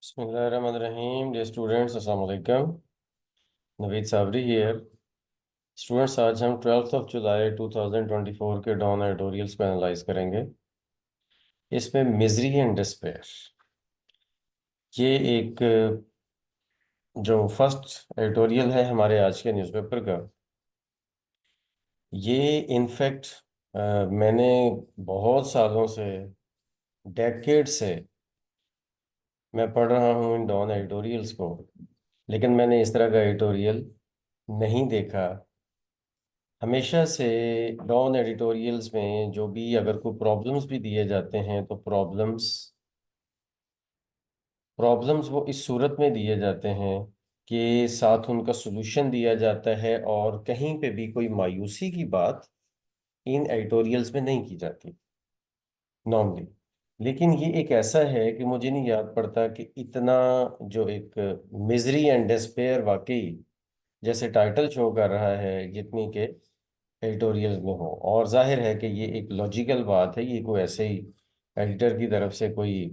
Bismillahirrahmanirrahim. Dear students, Assalamu alaikum. Naveed Sabri here. Students, आज हम 12 जुलाई 2024 के डॉन एडिटोरियल्स को एनालाइज करेंगे. इसमें मिजरी एंड डिस्पेयर, ये एक जो फर्स्ट एडिटोरियल है हमारे आज के न्यूज़पेपर का, ये इनफैक्ट मैंने बहुत सालों से, डेकेड से मैं पढ़ रहा हूँ इन डॉन एडिटोरियल्स को, लेकिन मैंने इस तरह का एडिटोरियल नहीं देखा. हमेशा से डॉन एडिटोरियल्स में जो भी अगर कोई प्रॉब्लम्स भी दिए जाते हैं तो प्रॉब्लम्स प्रॉब्लम्स वो इस सूरत में दिए जाते हैं कि साथ उनका सॉल्यूशन दिया जाता है, और कहीं पे भी कोई मायूसी की बात इन एडिटोरियल्स में नहीं की जाती नॉर्मली. लेकिन ये एक ऐसा है कि मुझे नहीं याद पड़ता कि इतना जो एक मिजरी एंड डिस्पेयर वाकई जैसे टाइटल शो कर रहा है जितनी के एडिटोरियल में हो. और जाहिर है कि ये एक लॉजिकल बात है, ये कोई ऐसे ही एडिटर की तरफ से कोई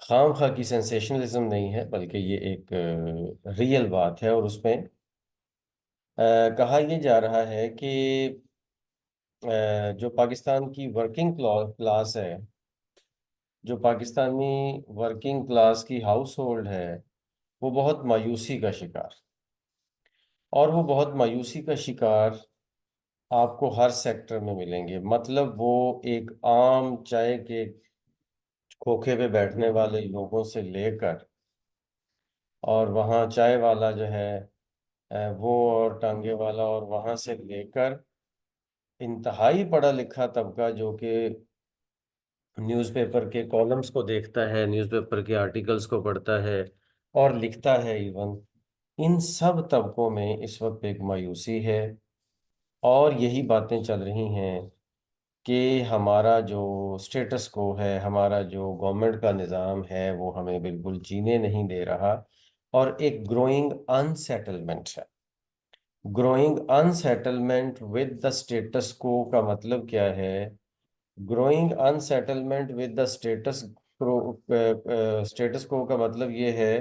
खाम खा की सेंसेशनलिज्म नहीं है, बल्कि ये एक रियल बात है. और उसमें कहा यह जा रहा है कि जो पाकिस्तान की वर्किंग क्लास है, जो पाकिस्तानी वर्किंग क्लास की हाउस होल्ड है, वो बहुत मायूसी का शिकार. और वो बहुत मायूसी का शिकार आपको हर सेक्टर में मिलेंगे. मतलब वो एक आम चाय के खोखे पे बैठने वाले लोगों से लेकर, और वहाँ चाय वाला जो है वो, और टांगे वाला, और वहाँ से लेकर इंतहाई पढ़ा लिखा तबका जो कि न्यूज़पेपर के कॉलम्स को देखता है, न्यूज़पेपर के आर्टिकल्स को पढ़ता है और लिखता है इवन, इन सब तबकों में इस वक्त एक मायूसी है. और यही बातें चल रही हैं कि हमारा जो स्टेटस को है, हमारा जो गवर्नमेंट का निज़ाम है, वो हमें बिल्कुल जीने नहीं दे रहा. और एक ग्रोइंग अनसेटलमेंट है. ग्रोइंग अनसेटलमेंट विद द स्टेटस को का मतलब क्या है? ग्रोइंग अनसेटलमेंट विद द स्टेटस को का मतलब ये है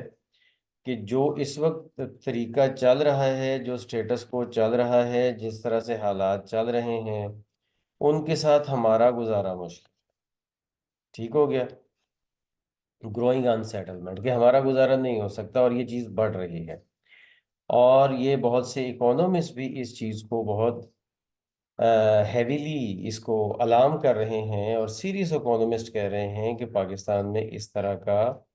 कि जो इस वक्त तरीका चल रहा है, जो स्टेटस को चल रहा है, जिस तरह से हालात चल रहे हैं, उनके साथ हमारा गुजारा मुश्किल. ठीक हो गया? ग्रोइंग अनसेटलमेंट, कि हमारा गुजारा नहीं हो सकता, और ये चीज़ बढ़ रही है. और ये बहुत से इकोनॉमिस्ट भी इस चीज़ को बहुत हैवीली इसको अलार्म कर रहे हैं, और सीरियस इकोनॉमिस्ट कह रहे हैं कि पाकिस्तान में इस तरह का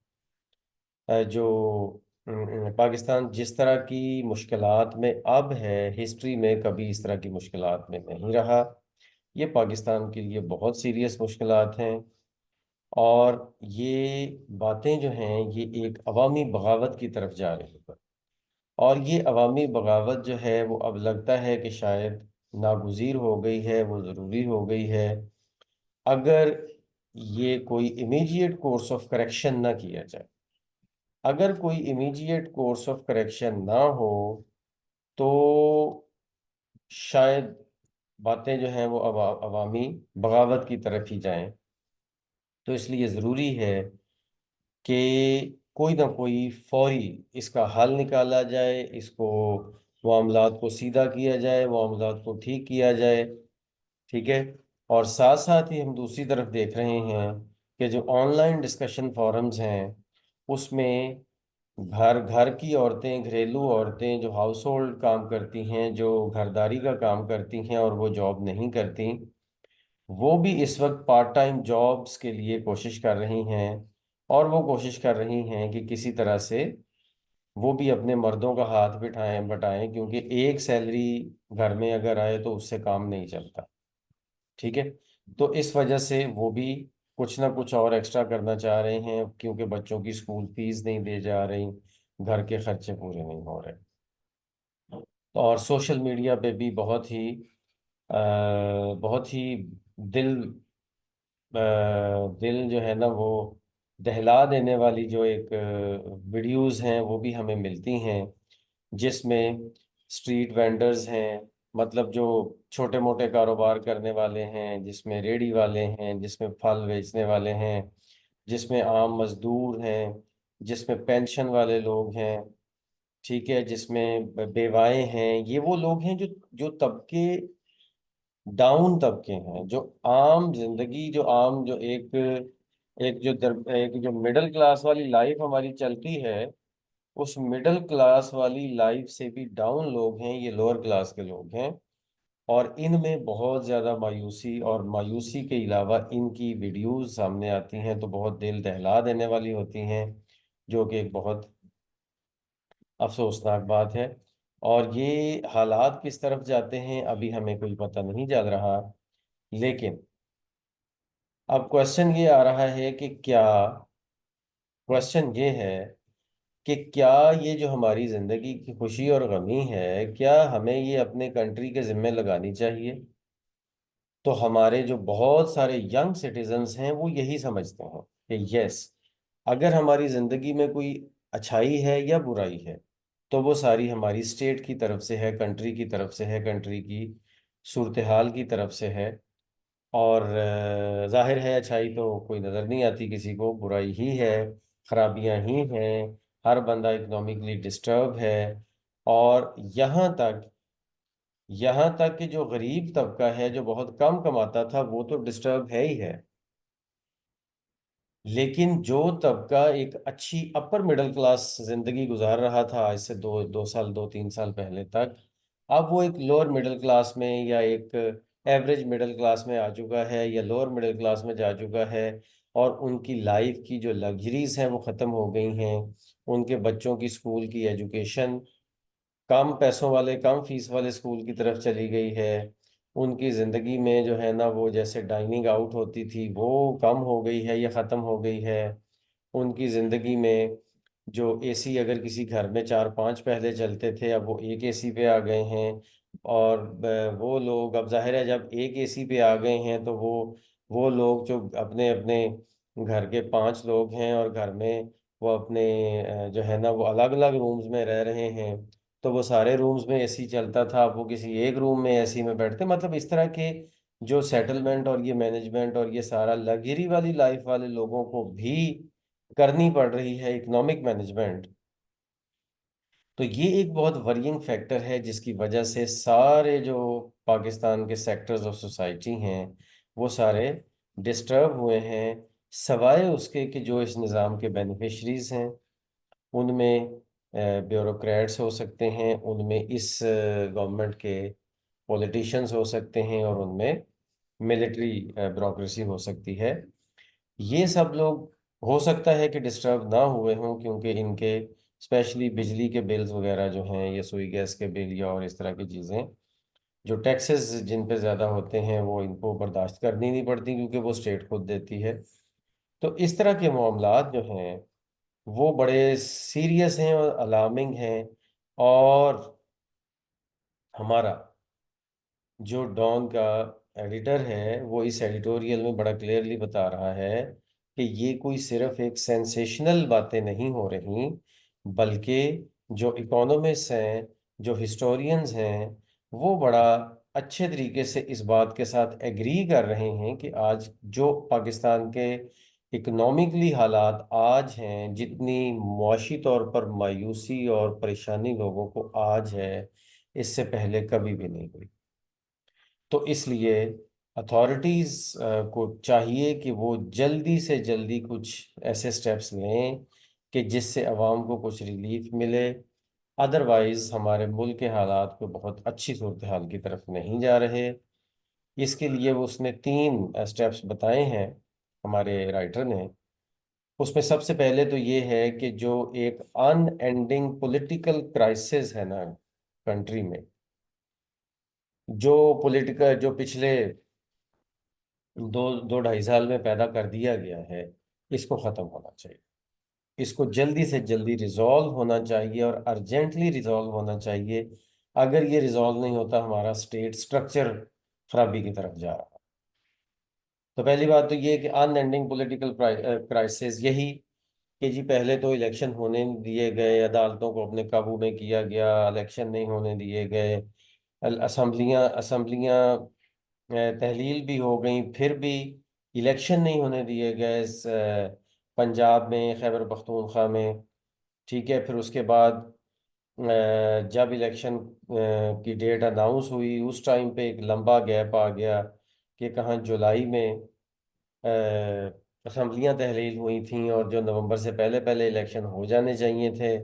पाकिस्तान जिस तरह की मुश्किलात में अब है, हिस्ट्री में कभी इस तरह की मुश्किलात में नहीं रहा. ये पाकिस्तान के लिए बहुत सीरियस मुश्किलात हैं. और ये बातें जो हैं ये एक अवामी बगावत की तरफ जा रही है. और ये अवामी बगावत जो है वो अब लगता है कि शायद नागुज़ीर हो गई है, वो ज़रूरी हो गई है. अगर ये कोई इमीडिएट कोर्स ऑफ करेक्शन ना किया जाए, अगर कोई इमीडिएट कोर्स ऑफ करेक्शन ना हो, तो शायद बातें जो हैं वो अवामी बगावत की तरफ ही जाएं. तो इसलिए ज़रूरी है कि कोई ना कोई फौरी इसका हल निकाला जाए, इसको मामलात को सीधा किया जाए, मामलात को ठीक किया जाए. ठीक है? और साथ साथ ही हम दूसरी तरफ देख रहे हैं कि जो ऑनलाइन डिस्कशन फोरम्स हैं, उसमें घर घर की औरतें, घरेलू औरतें जो हाउस होल्ड काम करती हैं, जो घरदारी का काम करती हैं और वो जॉब नहीं करती, वो भी इस वक्त पार्ट टाइम जॉब्स के लिए कोशिश कर रही हैं. और वो कोशिश कर रही हैं कि किसी तरह से वो भी अपने मर्दों का हाथ बिठाएं बटाएं, क्योंकि एक सैलरी घर में अगर आए तो उससे काम नहीं चलता. ठीक है? तो इस वजह से वो भी कुछ ना कुछ और एक्स्ट्रा करना चाह रहे हैं, क्योंकि बच्चों की स्कूल फीस नहीं दे जा रही, घर के खर्चे पूरे नहीं हो रहे. और सोशल मीडिया पे भी बहुत ही दिल दिल जो है ना वो दहला देने वाली जो एक वीडियोस हैं वो भी हमें मिलती हैं, जिसमें स्ट्रीट वेंडर्स हैं, मतलब जो छोटे मोटे कारोबार करने वाले हैं, जिसमें रेडी वाले हैं, जिसमें फल बेचने वाले हैं, जिसमें आम मजदूर हैं, जिसमें पेंशन वाले लोग हैं, ठीक है, जिसमें बेवाएं हैं, ये वो लोग हैं जो जो तबके, डाउन तबके हैं, जो आम जिंदगी, जो आम जो एक जो मिडिल क्लास वाली लाइफ हमारी चलती है, उस मिडिल क्लास वाली लाइफ से भी डाउन लोग हैं, ये लोअर क्लास के लोग हैं। और इनमें बहुत ज़्यादा मायूसी, और मायूसी के अलावा इनकी वीडियोस सामने आती हैं तो बहुत दिल दहला देने वाली होती हैं, जो कि एक बहुत अफसोसनाक बात है। और ये हालात किस तरफ जाते हैं अभी हमें कोई पता नहीं चल रहा। लेकिन अब क्वेश्चन ये आ रहा है कि क्या, क्वेश्चन ये है कि क्या ये जो हमारी जिंदगी की खुशी और गमी है, क्या हमें ये अपने कंट्री के जिम्मे लगानी चाहिए? तो हमारे जो बहुत सारे यंग सिटीजन्स हैं वो यही समझते हैं कि यस, अगर हमारी जिंदगी में कोई अच्छाई है या बुराई है, तो वो सारी हमारी स्टेट की तरफ से है, कंट्री की तरफ से है, कंट्री की सूरत हाल की तरफ से है। और जाहिर है अच्छाई तो कोई नज़र नहीं आती किसी को, बुराई ही है, खराबियां ही हैं, हर बंदा इकोनॉमिकली डिस्टर्ब है। और यहाँ तक कि जो गरीब तबका है, जो बहुत कम कमाता था, वो तो डिस्टर्ब है ही है। लेकिन जो तबका एक अच्छी अपर मिडिल क्लास जिंदगी गुजार रहा था आज से दो दो साल, 2-3 साल पहले तक, अब वो एक लोअर मिडिल क्लास में या एक एवरेज मिडिल क्लास में आ चुका है, या लोअर मिडिल क्लास में जा चुका है। और उनकी लाइफ की जो लग्जरीज हैं वो ख़त्म हो गई हैं। उनके बच्चों की स्कूल की एजुकेशन कम पैसों वाले, कम फीस वाले स्कूल की तरफ चली गई है। उनकी ज़िंदगी में जो है ना, वो जैसे डाइनिंग आउट होती थी वो कम हो गई है या ख़त्म हो गई है। उनकी ज़िंदगी में जो एसी अगर किसी घर में 4-5 पहले चलते थे, अब वो एक एसी पे आ गए हैं। और वो लोग, अब जाहिर है जब एक एसी पे आ गए हैं तो वो लोग जो अपने अपने घर के 5 लोग हैं और घर में वो अपने जो है ना वो अलग अलग रूम्स में रह रहे हैं, तो वो सारे रूम्स में एसी चलता था, अब वो किसी एक रूम में एसी में बैठते, मतलब इस तरह के जो सेटलमेंट और ये मैनेजमेंट और ये सारा लग्जरी वाली लाइफ वाले लोगों को भी करनी पड़ रही है इकोनॉमिक मैनेजमेंट। तो ये एक बहुत वरियंग फैक्टर है जिसकी वजह से सारे जो पाकिस्तान के सेक्टर्स ऑफ सोसाइटी हैं वो सारे डिस्टर्ब हुए हैं। सवाए उसके कि जो इस निज़ाम के बेनिफिशरीज हैं, उनमें ब्यूरोक्रेट्स हो सकते हैं, उनमें इस गवर्नमेंट के पॉलिटिशियंस हो सकते हैं, और उनमें मिलिट्री ब्यूरोक्रेसी हो सकती है। ये सब लोग हो सकता है कि डिस्टर्ब ना हुए हों, क्योंकि इनके स्पेशली बिजली के बिल्स वगैरह जो हैं, ये सुई गैस के बिल या और इस तरह की चीज़ें, जो टैक्सेस जिन पे ज़्यादा होते हैं वो इनको बर्दाश्त करनी नहीं पड़ती, क्योंकि वो स्टेट खुद देती है। तो इस तरह के मामलात जो हैं वो बड़े सीरियस हैं और अलार्मिंग हैं। और हमारा जो डॉन का एडिटर है वो इस एडिटोरियल में बड़ा क्लियरली बता रहा है कि ये कोई सिर्फ एक सेंसेशनल बातें नहीं हो रही, बल्कि जो इकोनॉमिस्ट हैं, जो हिस्टोरियंस हैं, वो बड़ा अच्छे तरीके से इस बात के साथ एग्री कर रहे हैं कि आज जो पाकिस्तान के इकोनॉमिकली हालात आज हैं, जितनी मुआशी तौर पर मायूसी और परेशानी लोगों को आज है, इससे पहले कभी भी नहीं हुई। तो इसलिए अथॉरिटीज़ को चाहिए कि वो जल्दी से जल्दी कुछ ऐसे स्टेप्स लें कि जिससे अवाम को कुछ रिलीफ मिले। अदरवाइज हमारे मुल्क के हालात को बहुत अच्छी सूरत हाल की तरफ नहीं जा रहे। इसके लिए वो उसने 3 स्टेप्स बताए हैं हमारे राइटर ने। उसमें सबसे पहले तो ये है कि जो एक अनएंडिंग पॉलिटिकल क्राइसिस है ना कंट्री में, जो पॉलिटिकल जो पिछले 2-2.5 साल में पैदा कर दिया गया है, इसको ख़त्म होना चाहिए। इसको जल्दी से जल्दी रिजॉल्व होना चाहिए और अर्जेंटली रिजॉल्व होना चाहिए। अगर ये रिजॉल्व नहीं होता, हमारा स्टेट स्ट्रक्चर खराबी की तरफ जा रहा है। तो पहली बात तो ये कि अनएंडिंग पॉलिटिकल क्राइसिस यही कि जी पहले तो इलेक्शन होने नहीं दिए गए, अदालतों को अपने काबू में किया गया, इलेक्शन नहीं होने दिए गए, असम्बलियाँ असम्बलियाँ तहलील भी हो गई, फिर भी इलेक्शन नहीं होने दिए गए, पंजाब में, खैबर पख्तूनख्वा में। ठीक है, फिर उसके बाद जब इलेक्शन की डेट अनाउंस हुई, उस टाइम पे एक लंबा गैप आ गया कि कहाँ जुलाई में असम्बलियाँ तहलील हुई थी, और जो नवंबर से पहले पहले इलेक्शन हो जाने चाहिए थे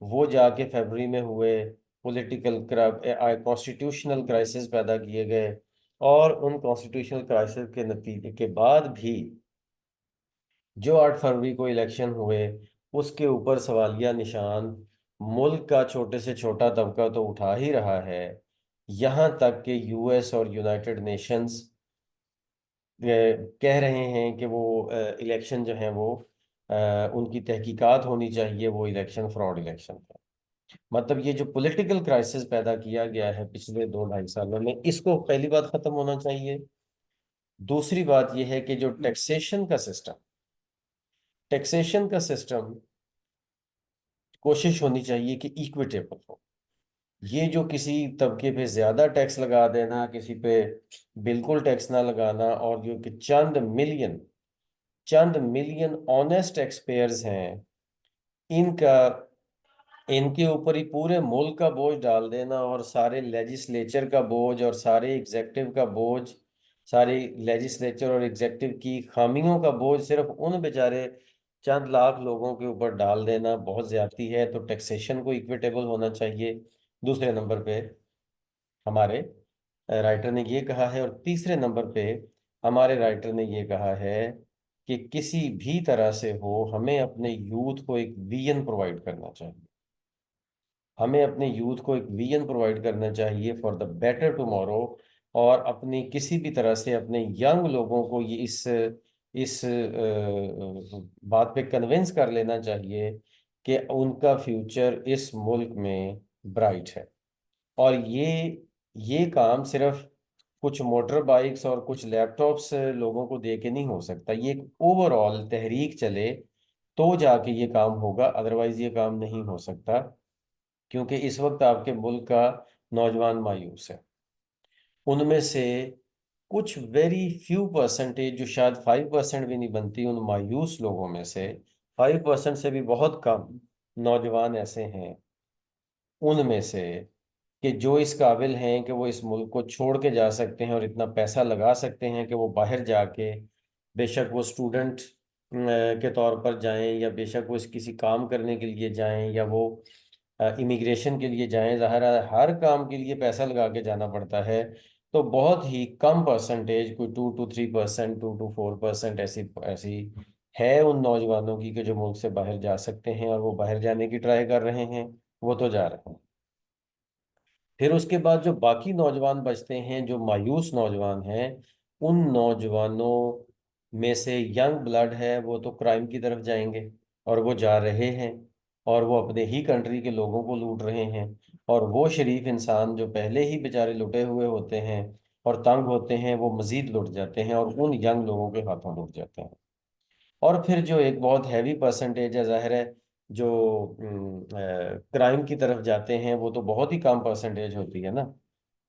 वो जाके फरवरी में हुए। पॉलिटिकल कॉन्स्टिट्यूशनल क्राइसिस पैदा किए गए, और उन कॉन्स्टिट्यूशनल क्राइसिस के नतीजे के बाद भी जो 8 फरवरी को इलेक्शन हुए, उसके ऊपर सवालिया निशान मुल्क का छोटे से छोटा तबका तो उठा ही रहा है। यहाँ तक कि यूएस और यूनाइटेड नेशंस कह रहे हैं कि वो इलेक्शन जो है वो उनकी तहकीकात होनी चाहिए, वो इलेक्शन फ्रॉड इलेक्शन था। मतलब ये जो पॉलिटिकल क्राइसिस पैदा किया गया है पिछले 2-2.5 सालों में, इसको पहली बात खत्म होना चाहिए। दूसरी बात यह है कि जो टैक्सेशन का सिस्टम कोशिश होनी चाहिए कि इक्विटेबल हो। ये जो किसी तबके पे ज्यादा टैक्स लगा देना, किसी पे बिल्कुल टैक्स ना लगाना, और जो कि चंद मिलियन ऑनेस्ट टैक्स पेयर्स हैं, इनका इनके ऊपर ही पूरे मुल्क का बोझ डाल देना, और सारे लेजिस्लेचर का बोझ और सारे एग्जेक्टिव का बोझ, सारे लेजिस्लेचर और एग्जेक्टिव की खामियों का बोझ सिर्फ उन बेचारे चंद लाख लोगों के ऊपर डाल देना बहुत ज्यादती है। तो टैक्सेशन को इक्विटेबल होना चाहिए। दूसरे नंबर पे हमारे राइटर ने ये कहा है, और तीसरे नंबर पे हमारे राइटर ने ये कहा है कि किसी भी तरह से हो, हमें अपने यूथ को एक विजन प्रोवाइड करना चाहिए। हमें अपने यूथ को एक विजन प्रोवाइड करना चाहिए फॉर द बेटर टुमारो, और अपनी किसी भी तरह से अपने यंग लोगों को ये इस बात पे कन्विंस कर लेना चाहिए कि उनका फ्यूचर इस मुल्क में ब्राइट है। और ये काम सिर्फ कुछ मोटर बाइक्स और कुछ लैपटॉप्स लोगों को दे के नहीं हो सकता। ये एक ओवरऑल तहरीक चले तो जाके ये काम होगा, अदरवाइज ये काम नहीं हो सकता। क्योंकि इस वक्त आपके मुल्क का नौजवान मायूस है। उनमें से कुछ वेरी फ्यू परसेंटेज, जो शायद 5% भी नहीं बनती, उन मायूस लोगों में से 5% से भी बहुत कम नौजवान ऐसे हैं उनमें से कि जो इस काबिल हैं कि वो इस मुल्क को छोड़ के जा सकते हैं और इतना पैसा लगा सकते हैं कि वो बाहर जाके, बेशक वो स्टूडेंट के तौर पर जाएं, या बेशक वो इस किसी काम करने के लिए जाएं, या वो इमिग्रेशन के लिए जाएं। ज़ाहिर है हर काम के लिए पैसा लगा के जाना पड़ता है। तो बहुत ही कम परसेंटेज, कोई 2 to 3%, 2 to 4% ऐसी ऐसी है उन नौजवानों की कि जो मुल्क से बाहर जा सकते हैं, और वो बाहर जाने की ट्राई कर रहे हैं, वो तो जा रहे हैं। फिर उसके बाद जो बाकी नौजवान बचते हैं, जो मायूस नौजवान हैं, उन नौजवानों में से यंग ब्लड है वो तो क्राइम की तरफ जाएंगे, और वो जा रहे हैं, और वो अपने ही कंट्री के लोगों को लूट रहे हैं। और वो शरीफ इंसान जो पहले ही बेचारे लुटे हुए होते हैं और तंग होते हैं, वो मजीद लुट जाते हैं और उन यंग लोगों के हाथों लुट जाते हैं। और फिर जो एक बहुत हैवी परसेंटेज है, जाहिर है जो क्राइम की तरफ जाते हैं, वो तो बहुत ही कम परसेंटेज होती है ना।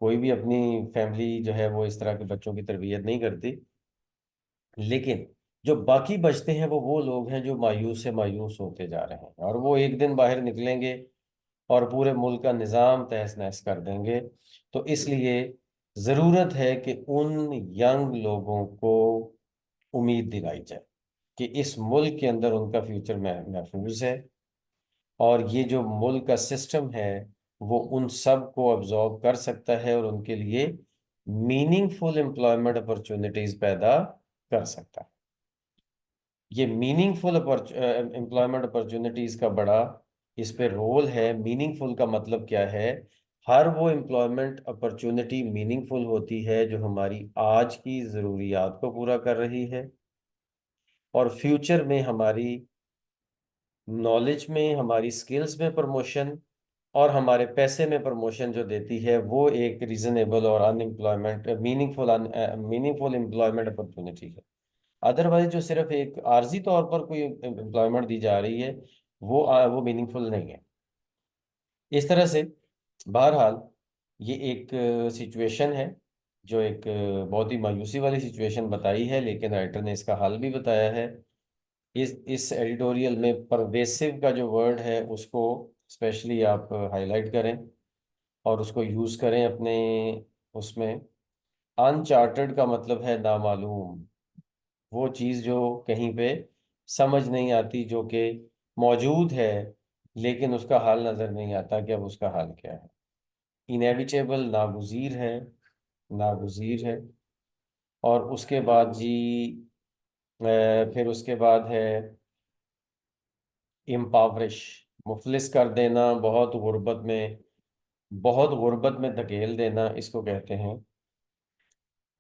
कोई भी अपनी फैमिली जो है वो इस तरह के बच्चों की तरबियत नहीं करती। लेकिन जो बाकी बचते हैं वो लोग हैं जो मायूस से मायूस होते जा रहे हैं, और वो एक दिन बाहर निकलेंगे और पूरे मुल्क का निज़ाम तहस नहस कर देंगे। तो इसलिए ज़रूरत है कि उन यंग लोगों को उम्मीद दिलाई जाए कि इस मुल्क के अंदर उनका फ्यूचर महफूज है, और ये जो मुल्क का सिस्टम है वो उन सब को अब्जॉर्ब कर सकता है और उनके लिए मीनिंगफुल एम्प्लॉयमेंट अपॉर्चुनिटीज पैदा कर सकता है। ये मीनिंगफुल एम्प्लॉयमेंट अपॉर्चुनिटीज का बड़ा इस पे रोल है। मीनिंगफुल का मतलब क्या है? हर वो एम्प्लॉयमेंट अपॉर्चुनिटी मीनिंगफुल होती है जो हमारी आज की ज़रूरियात को पूरा कर रही है, और फ्यूचर में हमारी नॉलेज में, हमारी स्किल्स में प्रमोशन, और हमारे पैसे में प्रमोशन जो देती है, वो एक रीजनेबल और अनएम्प्लॉयमेंट मीनिंगफुल एम्प्लॉयमेंट अपॉर्चुनिटी है। अदरवाइज जो सिर्फ एक आर्जी तौर पर कोई एम्प्लॉयमेंट दी जा रही है, वो मीनिंगफुल नहीं है। इस तरह से बहरहाल ये एक सिचुएशन है जो एक बहुत ही मायूसी वाली सिचुएशन बताई है, लेकिन राइटर ने इसका हल भी बताया है। इस एडिटोरियल में परवेसिव का जो वर्ड है उसको स्पेशली आप हाईलाइट करें और उसको यूज करें अपने उसमें। अनचार्टेड का मतलब है नामालूम, वो चीज जो कहीं पे समझ नहीं आती, जो कि मौजूद है लेकिन उसका हाल नजर नहीं आता कि अब उसका हाल क्या है। इनएविटेबल नागुज़ीर है, नागुज़ीर है। और उसके बाद जी फिर उसके बाद है इम्पावरिश, मुफलिस कर देना, बहुत गुर्बत में धकेल देना, इसको कहते हैं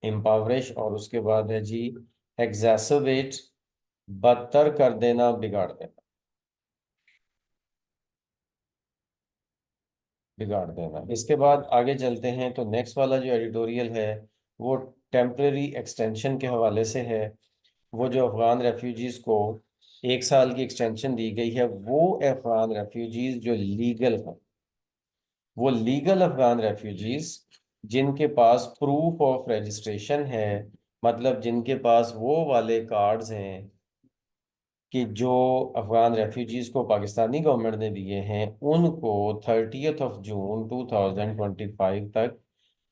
इम्पावरिश। और उसके बाद है जी एग्जैसरबेट, बदतर कर देना, बिगाड़ देना, बिगाड़ देना। इसके बाद आगे चलते हैं तो नेक्स्ट वाला जो एडिटोरियल है वो टेम्पररी एक्सटेंशन के हवाले से है। वो जो अफगान रेफ्यूजीज को 1 साल की एक्सटेंशन दी गई है, वो अफगान रेफ्यूजीज जो लीगल हैं, वो लीगल अफगान रेफ्यूजीज जिनके पास प्रूफ ऑफ रजिस्ट्रेशन है, मतलब जिनके पास वो वाले कार्ड्स हैं कि जो अफगान रेफ्यूजीज को पाकिस्तानी गवर्नमेंट ने दिए हैं, उनको 30 जून 2025 तक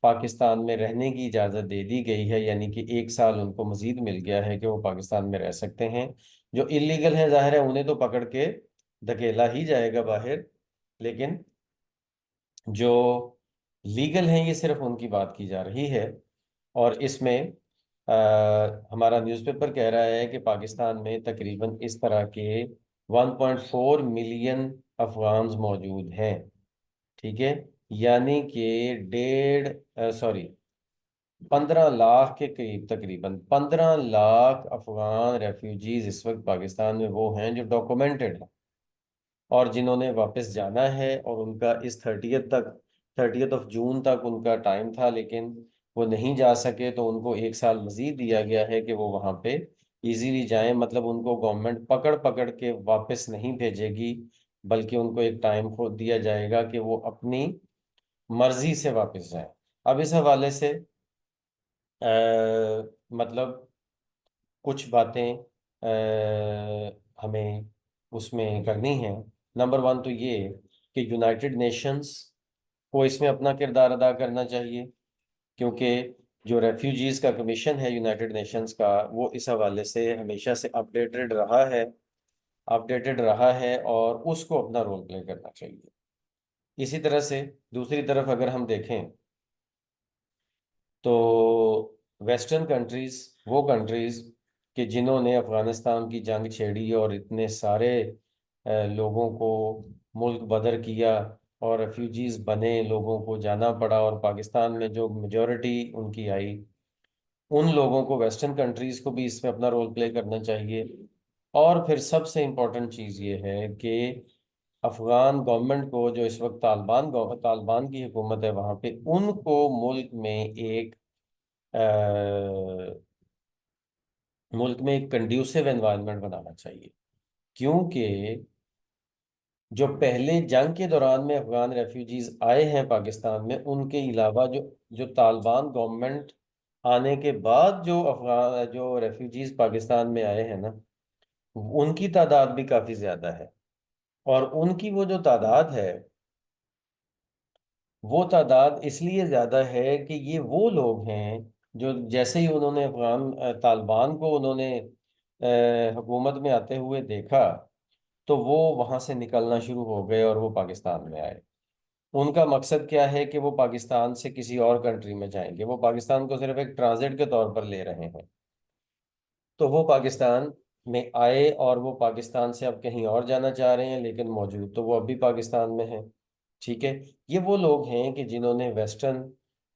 पाकिस्तान में रहने की इजाज़त दे दी गई है। यानी कि 1 साल उनको मजीद मिल गया है कि वो पाकिस्तान में रह सकते हैं। जो इलीगल है, जाहिर है उन्हें तो पकड़ के धकेला ही जाएगा बाहर, लेकिन जो लीगल हैं ये सिर्फ उनकी बात की जा रही है। और इसमें हमारा न्यूज़पेपर कह रहा है कि पाकिस्तान में तकरीबन इस तरह के 1.4 मिलियन अफगान्स मौजूद हैं। ठीक है, यानी कि 15 लाख के करीब, तकरीबन 15 लाख अफगान रेफ्यूजीज इस वक्त पाकिस्तान में वो हैं जो डॉक्यूमेंटेड हैं और जिन्होंने वापस जाना है। और उनका इस 30 ऑफ जून तक उनका टाइम था, लेकिन वो नहीं जा सके, तो उनको 1 साल मजीद दिया गया है कि वो वहाँ पे इजीली जाएं। मतलब उनको गवर्नमेंट पकड़ पकड़ के वापस नहीं भेजेगी, बल्कि उनको एक टाइम को दिया जाएगा कि वो अपनी मर्जी से वापस जाएं। अब इस हवाले से मतलब कुछ बातें हमें उसमें करनी है। नंबर 1 तो ये कि यूनाइटेड नेशंस को इसमें अपना किरदार अदा करना चाहिए, क्योंकि जो रेफ्यूजीज का कमीशन है यूनाइटेड नेशंस का, वो इस हवाले से हमेशा से अपडेटेड रहा है और उसको अपना रोल प्ले करना चाहिए। इसी तरह से दूसरी तरफ अगर हम देखें तो वेस्टर्न कंट्रीज, वो कंट्रीज कि जिन्होंने अफगानिस्तान की जंग छेड़ी और इतने सारे लोगों को मुल्क बदर किया और रेफ्यूजीज बने, लोगों को जाना पड़ा, और पाकिस्तान में जो मेजॉरिटी उनकी आई, उन लोगों को, वेस्टर्न कंट्रीज को भी इसमें अपना रोल प्ले करना चाहिए। और फिर सबसे इम्पोर्टेंट चीज़ ये है कि अफगान गवर्नमेंट को, जो इस वक्त तालिबान की हुकूमत है वहाँ पे, उनको अ, मुल्क में एक कंड्यूसिव एनवायरनमेंट बनाना चाहिए। क्योंकि जो पहले जंग के दौरान में अफगान रेफ्यूजीज आए हैं पाकिस्तान में, उनके अलावा जो जो तालिबान गवर्नमेंट आने के बाद जो रेफ्यूजीज पाकिस्तान में आए हैं ना, उनकी तादाद भी काफ़ी ज़्यादा है। और उनकी वो जो तादाद है, वो तादाद इसलिए ज़्यादा है कि ये वो लोग हैं जो जैसे ही उन्होंने तालिबान को उन्होंने हुकूमत में आते हुए देखा, तो वो वहाँ से निकलना शुरू हो गए और वो पाकिस्तान में आए। उनका मकसद क्या है कि वो पाकिस्तान से किसी और कंट्री में जाएंगे, वो पाकिस्तान को सिर्फ एक ट्रांजिट के तौर पर ले रहे हैं। तो वो पाकिस्तान में आए और वो पाकिस्तान से अब कहीं और जाना चाह रहे हैं, लेकिन मौजूद तो वो अब भी पाकिस्तान में है। ठीक है, ये वो लोग हैं कि जिन्होंने वेस्टर्न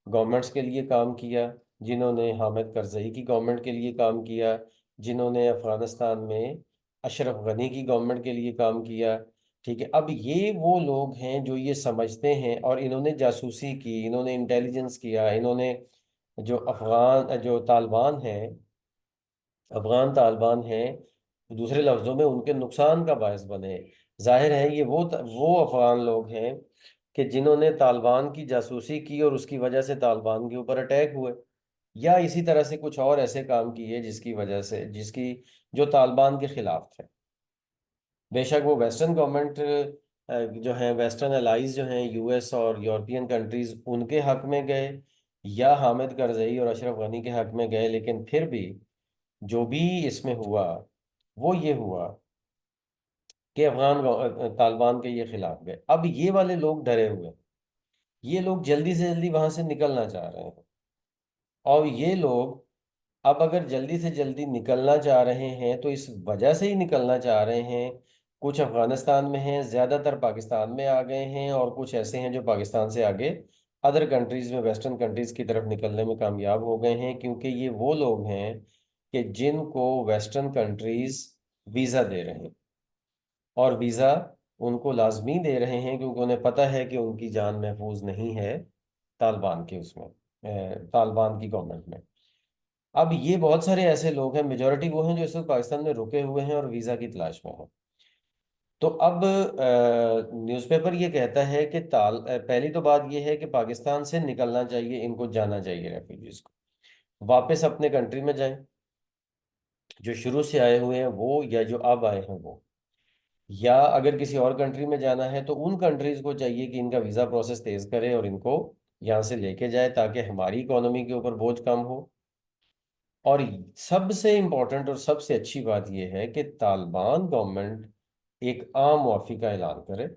गवर्नमेंट्स के लिए काम किया, जिन्होंने हामिद करजई की गवर्नमेंट के लिए काम किया, जिन्होंने अफगानिस्तान में अशरफ गनी की गवर्नमेंट के लिए काम किया। ठीक है, अब ये वो लोग हैं जो ये समझते हैं, और इन्होंने जासूसी की, इन्होंने इंटेलिजेंस किया, इन्होंने जो तालिबान हैं, अफगान तालिबान हैं, दूसरे लफ्ज़ों में उनके नुकसान का बायस बने। जाहिर है ये वो अफगान लोग हैं कि जिन्होंने तालिबान की जासूसी की और उसकी वजह से तालिबान के ऊपर अटैक हुए, या इसी तरह से कुछ और ऐसे काम किए जिसकी वजह से, जिसकी जो तालिबान के खिलाफ थे। बेशक वो वेस्टर्न गवर्नमेंट जो है, वेस्टर्न अलाइज जो हैं, यूएस और यूरोपियन कंट्रीज, उनके हक में गए या हामिद करजई और अशरफ गनी के हक में गए, लेकिन फिर भी जो भी इसमें हुआ वो ये हुआ कि तालिबान के ये खिलाफ गए। अब ये वाले लोग डरे हुए हैं। ये लोग जल्दी से जल्दी वहां से निकलना चाह रहे हैं। और ये लोग अब अगर जल्दी से जल्दी निकलना चाह रहे हैं तो इस वजह से ही निकलना चाह रहे हैं। कुछ अफगानिस्तान में हैं, ज्यादातर पाकिस्तान में आ गए हैं, और कुछ ऐसे हैं जो पाकिस्तान से आगे अदर कंट्रीज में, वेस्टर्न कंट्रीज की तरफ निकलने में कामयाब हो गए हैं, क्योंकि ये वो लोग हैं कि जिनको वेस्टर्न कंट्रीज वीजा दे रहे हैं। और वीजा उनको लाजमी दे रहे हैं क्योंकि उन्हें पता है कि उनकी जान महफूज नहीं है तालिबान के उसमें, तालिबान की गवर्नमेंट में। अब ये बहुत सारे ऐसे लोग हैं, मेजोरिटी वो हैं जो इस वक्त पाकिस्तान में रुके हुए हैं और वीजा की तलाश में हैं। तो अब न्यूज़पेपर ये कहता है कि पहली तो बात ये है कि पाकिस्तान से निकलना चाहिए, इनको जाना चाहिए, रेफ्यूजीज को वापस अपने कंट्री में जाएं, जो शुरू से आए हुए हैं वो, या जो अब आए हैं वो। या अगर किसी और कंट्री में जाना है तो उन कंट्रीज को चाहिए कि इनका वीज़ा प्रोसेस तेज करे और इनको यहाँ से लेके जाए, ताकि हमारी इकोनॉमी के ऊपर बोझ कम हो। और सबसे इम्पोर्टेंट और सबसे अच्छी बात यह है कि तालिबान गवर्नमेंट एक आम मुआफ़ी का ऐलान करे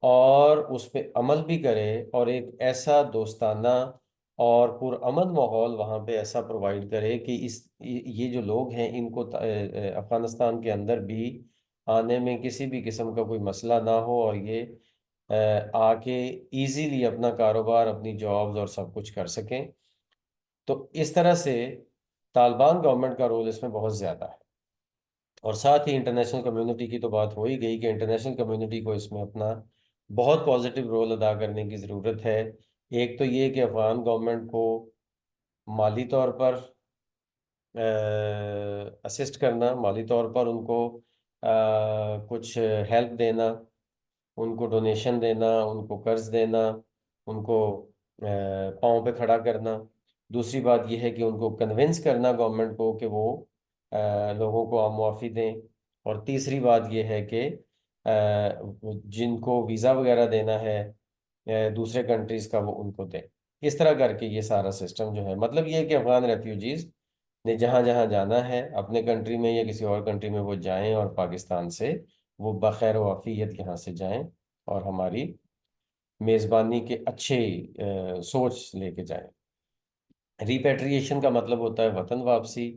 और उस पर अमल भी करे, और एक ऐसा दोस्ताना और पुरअमन माहौल वहाँ पे ऐसा प्रोवाइड करे कि ये जो लोग हैं इनको अफगानिस्तान के अंदर भी आने में किसी भी किस्म का कोई मसला ना हो, और ये आके इजीली अपना कारोबार, अपनी जॉब्स और सब कुछ कर सकें। तो इस तरह से तालिबान गवर्नमेंट का रोल इसमें बहुत ज़्यादा है। और साथ ही इंटरनेशनल कम्युनिटी की तो बात हो ही गई कि इंटरनेशनल कम्युनिटी को इसमें अपना बहुत पॉजिटिव रोल अदा करने की ज़रूरत है। एक तो ये कि अफगान गवर्नमेंट को माली तौर पर असिस्ट करना, माली तौर पर उनको कुछ हेल्प देना, उनको डोनेशन देना, उनको कर्ज देना, उनको पाँव पे खड़ा करना। दूसरी बात यह है कि उनको कन्विंस करना गवर्नमेंट को कि वो लोगों को आम मुआफ़ी दें। और तीसरी बात यह है कि जिनको वीज़ा वगैरह देना है दूसरे कंट्रीज़ का, वो उनको दें। इस तरह करके ये सारा सिस्टम जो है, मतलब ये है कि अफगान रेफ्यूजीज़ ने जहाँ जहाँ जाना है अपने कंट्री में या किसी और कंट्री में वो जाएं, और पाकिस्तान से वो बखैर वाफियत यहाँ से जाएं और हमारी मेज़बानी के अच्छे सोच लेके जाएं। रिपेट्रिएशन का मतलब होता है वतन वापसी।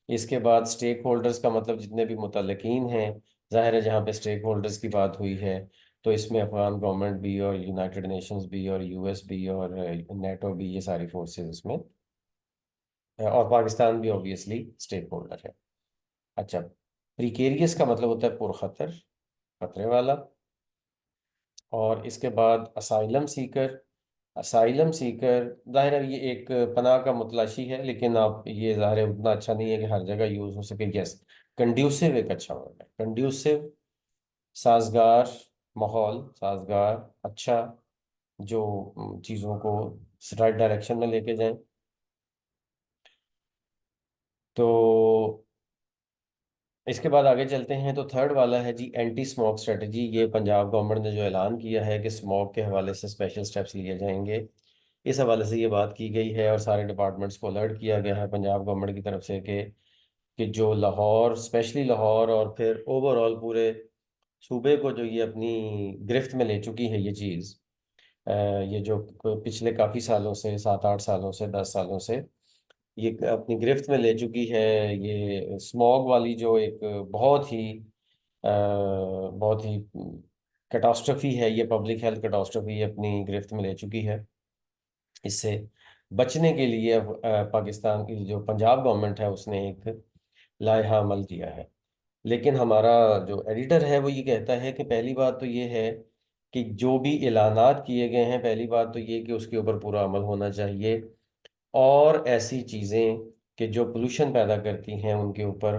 इसके बाद स्टेक होल्डर्स का मतलब जितने भी मुतल्लिकीन हैं, जाहिर है जहाँ पे स्टेक होल्डर्स की बात हुई है तो इसमें अफगान गवर्नमेंट भी और यूनाइटेड नेशंस भी और यूएस भी और नेटो भी, ये सारी फोर्सेस इसमें और पाकिस्तान भी ऑब्वियसली स्टेक होल्डर है। अच्छा, प्रिकेरियस का मतलब होता है पुरखतर, खतरे वाला। और इसके बाद असाइलम सीकर। असाइलम सीकर ज़ाहिर है ये एक पनाह का मुतलाशी है, लेकिन आप ये ज़ाहिर है उतना अच्छा नहीं है कि हर जगह यूज़ हो सके। यस, कंड्यूसिव एक अच्छा वर्ड है, कंड्यूसिव, साजगार माहौल, साजगार, अच्छा, जो चीज़ों को राइट डायरेक्शन में लेके जाएं। तो इसके बाद आगे चलते हैं तो थर्ड वाला है जी एंटी स्मोक स्ट्रेटजी। ये पंजाब गवर्नमेंट ने जो ऐलान किया है कि स्मोक के हवाले से स्पेशल स्टेप्स लिए जाएंगे, इस हवाले से ये बात की गई है और सारे डिपार्टमेंट्स को अलर्ट किया गया है पंजाब गवर्नमेंट की तरफ से कि जो लाहौर, स्पेशली लाहौर और फिर ओवरऑल पूरे सूबे को जो ये अपनी गिरफ्त में ले चुकी है ये चीज़, ये जो पिछले काफ़ी सालों से, 7-8 सालों से, 10 सालों से ये अपनी गिरफ्त में ले चुकी है। ये स्मॉग वाली जो एक बहुत ही कैटास्ट्रफी है, ये पब्लिक हेल्थ कैटास्ट्रफी अपनी गिरफ्त में ले चुकी है। इससे बचने के लिए अब पाकिस्तान की जो पंजाब गवर्नमेंट है उसने एक लाइहा अमल किया है। लेकिन हमारा जो एडिटर है वो ये कहता है कि पहली बात तो ये है कि जो भी ऐलानात किए गए हैं, पहली बात तो ये कि उसके ऊपर पूरा अमल होना चाहिए, और ऐसी चीज़ें कि जो पोल्यूशन पैदा करती हैं उनके ऊपर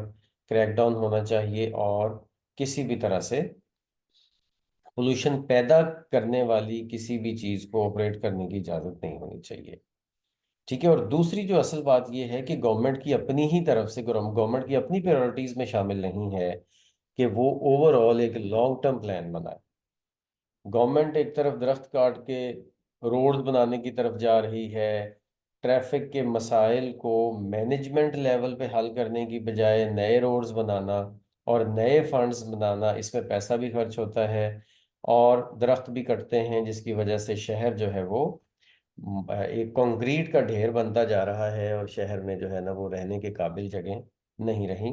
क्रैकडाउन होना चाहिए, और किसी भी तरह से पोल्यूशन पैदा करने वाली किसी भी चीज़ को ऑपरेट करने की इजाज़त नहीं होनी चाहिए। ठीक है। और दूसरी जो असल बात यह है कि गवर्नमेंट की अपनी ही तरफ से, गवर्नमेंट की अपनी प्रायोरिटीज में शामिल नहीं है कि वो ओवरऑल एक लॉन्ग टर्म प्लान बनाए। गवर्नमेंट एक तरफ दरख्त काट के रोड बनाने की तरफ जा रही है, ट्रैफिक के मसाइल को मैनेजमेंट लेवल पे हल करने की बजाय नए रोड्स बनाना और नए फंड्स बनाना, इसमें पैसा भी खर्च होता है और दरख्त भी कटते हैं, जिसकी वजह से शहर जो है वो एक कंक्रीट का ढेर बनता जा रहा है और शहर में जो है ना वो रहने के काबिल जगह नहीं रही।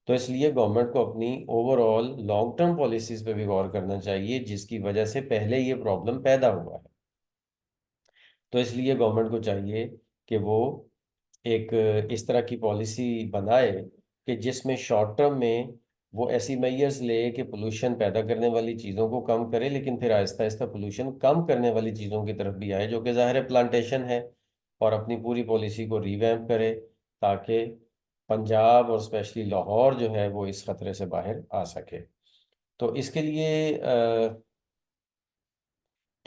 तो इसलिए गवर्नमेंट को अपनी ओवरऑल लॉन्ग टर्म पॉलिसीज पे भी गौर करना चाहिए, जिसकी वजह से पहले ये प्रॉब्लम पैदा हुआ है। तो इसलिए गवर्नमेंट को चाहिए कि वो एक इस तरह की पॉलिसी बनाए कि जिसमें शॉर्ट टर्म में वो ऐसी मेजर्स ले कि पोल्यूशन पैदा करने वाली चीज़ों को कम करे, लेकिन फिर आहिस्ता आहिस्ता पोल्यूशन कम करने वाली चीज़ों की तरफ भी आए, जो कि ज़ाहिर है प्लांटेशन है, और अपनी पूरी पॉलिसी को रिवैम्प करे ताकि पंजाब और स्पेशली लाहौर जो है वो इस खतरे से बाहर आ सके। तो इसके लिए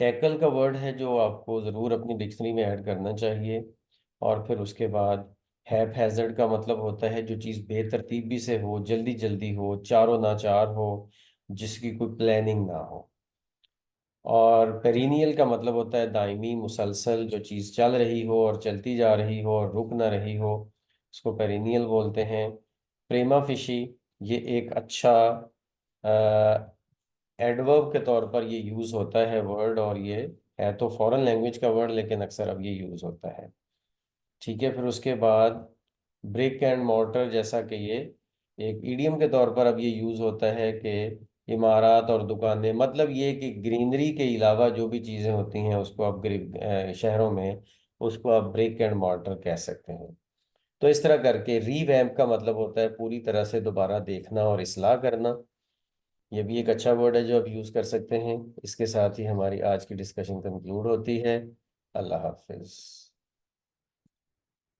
टैकल का वर्ड है जो आपको ज़रूर अपनी डिक्शनरी में ऐड करना चाहिए। और फिर उसके बाद हैप हैज़र्ड का मतलब होता है जो चीज़ बेतरतीबी से हो, जल्दी जल्दी हो, चारो नाचार हो, जिसकी कोई प्लानिंग ना हो। और पेरिनियल का मतलब होता है दायमी, मुसलसल, जो चीज़ चल रही हो और चलती जा रही हो और रुक ना रही हो, उसको पेरिनियल बोलते हैं। प्रेमा फिशी, ये एक अच्छा एडवर्ब के तौर पर ये यूज़ होता है वर्ड, और ये है तो फॉरेन लैंग्वेज का वर्ड, लेकिन अक्सर अब ये यूज़ होता है। ठीक है। फिर उसके बाद ब्रिक एंड मोर्टर, जैसा कि ये एक ईडियम के तौर पर अब ये यूज़ होता है कि इमारत और दुकानें, मतलब ये कि ग्रीनरी के अलावा जो भी चीज़ें होती हैं उसको आप शहरों में उसको आप ब्रिक एंड मोर्टर कह सकते हैं। तो इस तरह करके रीवैम्प का मतलब होता है पूरी तरह से दोबारा देखना और इस्लाह करना। ये भी एक अच्छा वर्ड है जो आप यूज़ कर सकते हैं। इसके साथ ही हमारी आज की डिस्कशन कंक्लूड होती है। अल्लाह हाफिज़।